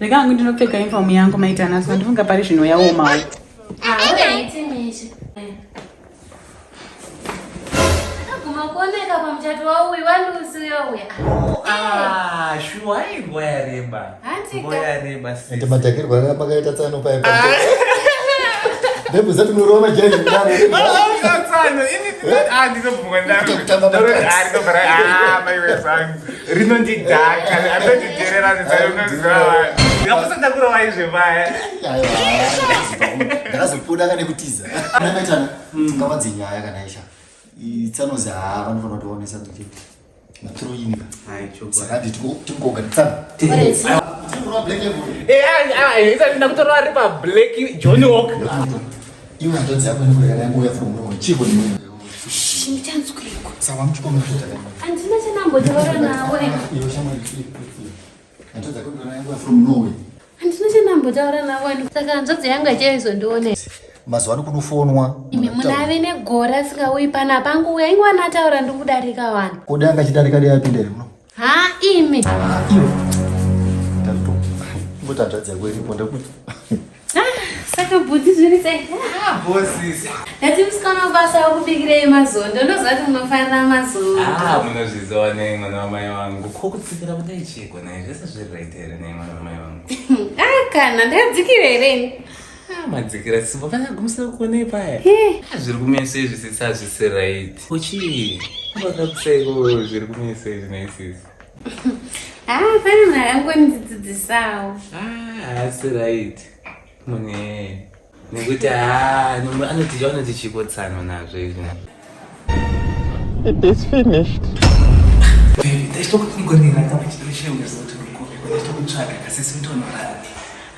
Ndikanga ndinopfeka uniform yangu maitana saka ndifunga pari zvino yaoma. Kuoneka pamchato wauwi walusiyoya. Shuwa ngoya reba. Ngoya reba. Ende matakerwa pakaita tsano paya. Ndebvu zati muri wamajani ndano. Tsano ini ndinobvuka ndaro. Maiwe sangu. Rinondidhaka. Atotiterera ndizayonozvawa. Ndikaposenda kurowa izve paya. Ndakazopoda kana kutiza. Maitana tingavanze nyaya kana isha. Tsano za vanofanira kuonesa kuti maturo inika. Saka tingoga tsano. Ndinda kutorwa ripa black Johnny Walk. Iwe ndodzi yako ndikurekana nguya from Rome. Chiko ni wewe. Shimchanzwiko. Saka mchikomo kutoka. Andina chanambotaura nawe. Iyo shamwari. Ndodzi yako ndikurekana nguya from Norway. Andina chanambotaura nawe. Saka nzodzi yanga ichaizondione. Mazuva anokunofonwa. Imi munave negora singauyi panapa pangu uya ingwa nataura ndikudarika vanhu. Kodi angachidarika dei apindere muno. Ha imi. Iyo. Tato. Mbotadzadza kweripo ndakuti. Saka bhudhi zviri sei? Bosisi. Ndati musikana basa wakubikirei mazondo ndozvati munofanira mazondo. Munozviziva nei mwana wamai wangu. Kokutsikira kudai chiko naye zvese zviri right here nei mwana wamai wangu. Kana ndadzikira here. Madzikira simba kana gumisira kuone paya. Zviri kumesa izvi sisi hazvisi right. Uchi. Vakakusaiko zviri kumesa izvi naisisi. Pane munhu akangondidzidzisawo. Hasi right. Mune nekuti anoti chikotsano nazvo izvi. It is finished. Baby, ndachitokungorira kama chitosheuza kuti ndikope ndachitokutsvaga kasisi mutonorara.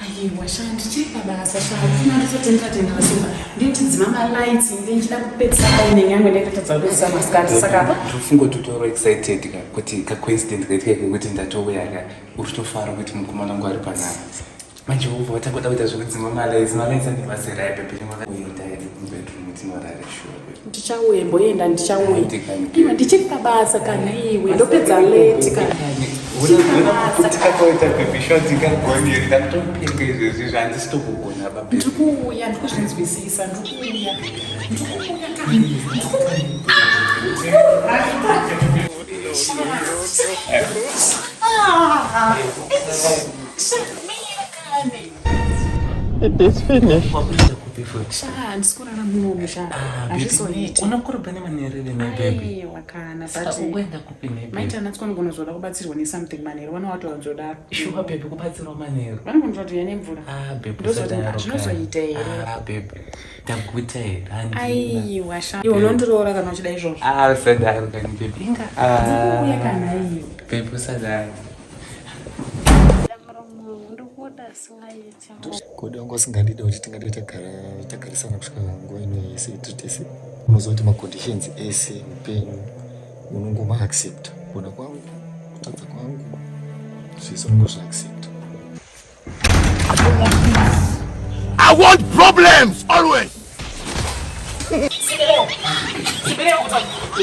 Aiwa shandi chipabasa shandi ndizotendera simba nditi dzimama lights ndinchida kupedzisa paine nyangwe ndakatadza kupedzisa masikati saka ndofunga tutoro excited kuti ka coincident kaitike kuti ndatouya ka uritofara kuti mukomana wangu ari panapa manje ubva watakoda kuita zvekudzimama lights andivazera yapepe uita bedroom tinorara sure ndichauye mboenda ndichauye iwe ndichipabasa kana iwe ndopedza late kana kuti kakoita baby shot kagoneri ndakutopinga izvezvi zvandisitokugona baby ndikuuya ndikuzvinzwisisa ndikuuya It is finished. Ndisikurara munomu unokuruba nemanherere nebaby wakana uenda kupi nebaby maitana tikonozoda kubatsirwa nesomething manheru vana watowanzodaro shuwa baby kubatsirwa manheru vanongonzoti nemvura zvinozoita here baby ndakuita here aiwa iwe unondiroora kana uchida izvozvo usadaro kani baby uya kana iwe baby usadaro Kodi wangu wasingandida kuti tingade tagarisana kusvika nguva ino yese tese unoziva kuti maconditions ese upenyu unongoma accept kuona kwangu kutadza kwangu zvese unongozviaccept. I want problems always.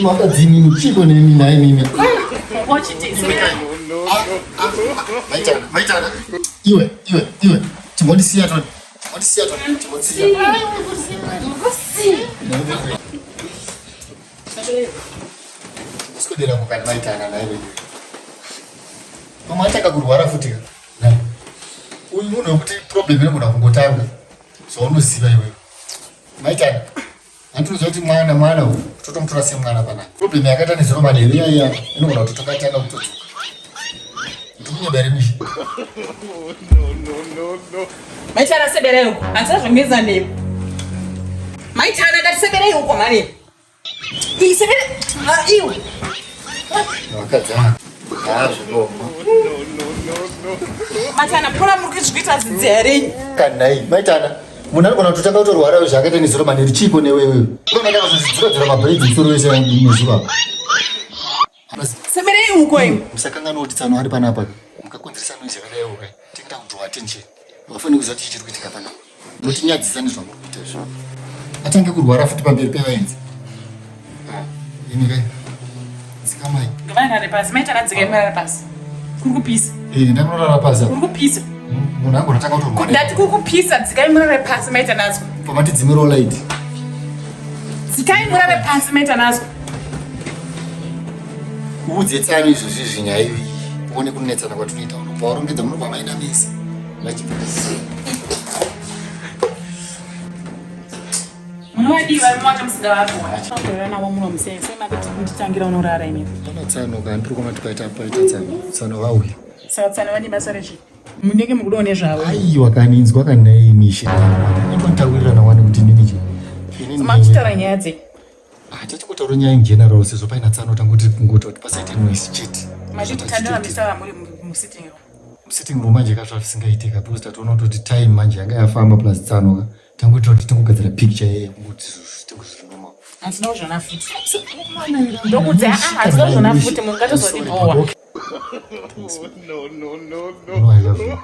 Makadzimini chiko nemi naye mimi. Maitana. Iwe. Timondisiya toni. Sikodera mukati maitana naye. Mama ataka kurwara futi. Uyu munhu wekuti problem inogona kungotanga. Zvaunoziva iwewe. Maitana. Handinoziva kuti mwana uyu totomutora semwana panapa. Problem yakaita nezero manheru iya inogona kuti tokatanga kutotuka. Ndikunyebere mishi. No. Maitana seberei huko. Antisazvongeza nemi. Maitana ngatiseberei huko mani. Isebere. Iwe. Wakadzama. No. Maitana pora muri kuzvikuita zidzere. Kanai. Maitana. Munhu anogona kutotanga kutorwara zvakaita nezero manheru chipo newewe. Unogona kuzvidzira mabhredhi musoro wese nezuva. Seberei huko iwe. Musakangana kuti tsano ari panapa. Mukakonzeresa noise yakadai ukai. Tikuita kudraw attention. Wafani kuziva kuti chiri kuitika panapa. Notinyadzisa nezvamuri kuita izvo. Atange kurwara futi pamberi pevaenzi. Ini kai. Sikamai. Ngavana pasi. Maitana dzika imara pasi. Kuri kupisa. Ndakunorara pasi. Kuri kupisa. Munhu angonatanga kutorwa. Ndati kukupisa dzikai murare pasi maita nazo. Pamati dzimiro light. Dzikai murare pasi maita nazo. Udze tsani izvozvi zvinyaivi. Uone kunetsana kwatinoita uno. Paurongedza munobva maina misi. Vachipisa. Munowadiwa mwacha musinga wako. Ndorana nawo muno musenge. Sema kuti nditangira unorara ine. Pana tsano kandiri kumati paita tsano. Tsano vauya. Saka tsano vani basa rechi. Munenge mukudone zvavo. Aiwa kaninzwa kanai mishi. Ndinotaurira nawani kuti ndinije. Makutaura nyaya dze. Tachikutaura nyaya in general sezvo paina tsano tanguti kungoita kuti pasaite noise chete. Machiti tandora misara muri musitting room. Sitting room manje katavasingaitika because tatoona kuti time manje yanga yafamba plus tsano tangoita kuti tongogadzira picture yekuti tikuzvinoma. Asina zvona futi. Ndokudza asina zvona futi mungatozoti bowa. No, I love you.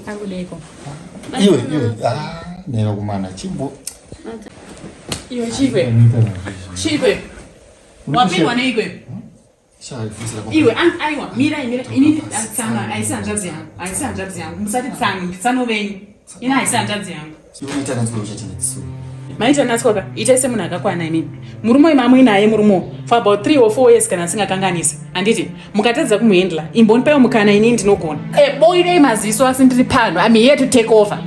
Akudeko. Iwe, nera kumana chimbo. Iwe chikwe. Wapindwa neikwe. Iwe aiwa mira inini tsana aisanjadzi yangu musati tsano venyu ina aisanjadzi yangu maita natswaka itaise munhu akakwana inini murume imamwe naye murumo for about 3 or 4 years kana asingakanganisa handiti mukatadza kumuhendla imbonipewo mukana inini ndinogona boirei maziso asi ndiri pano I'm here to take over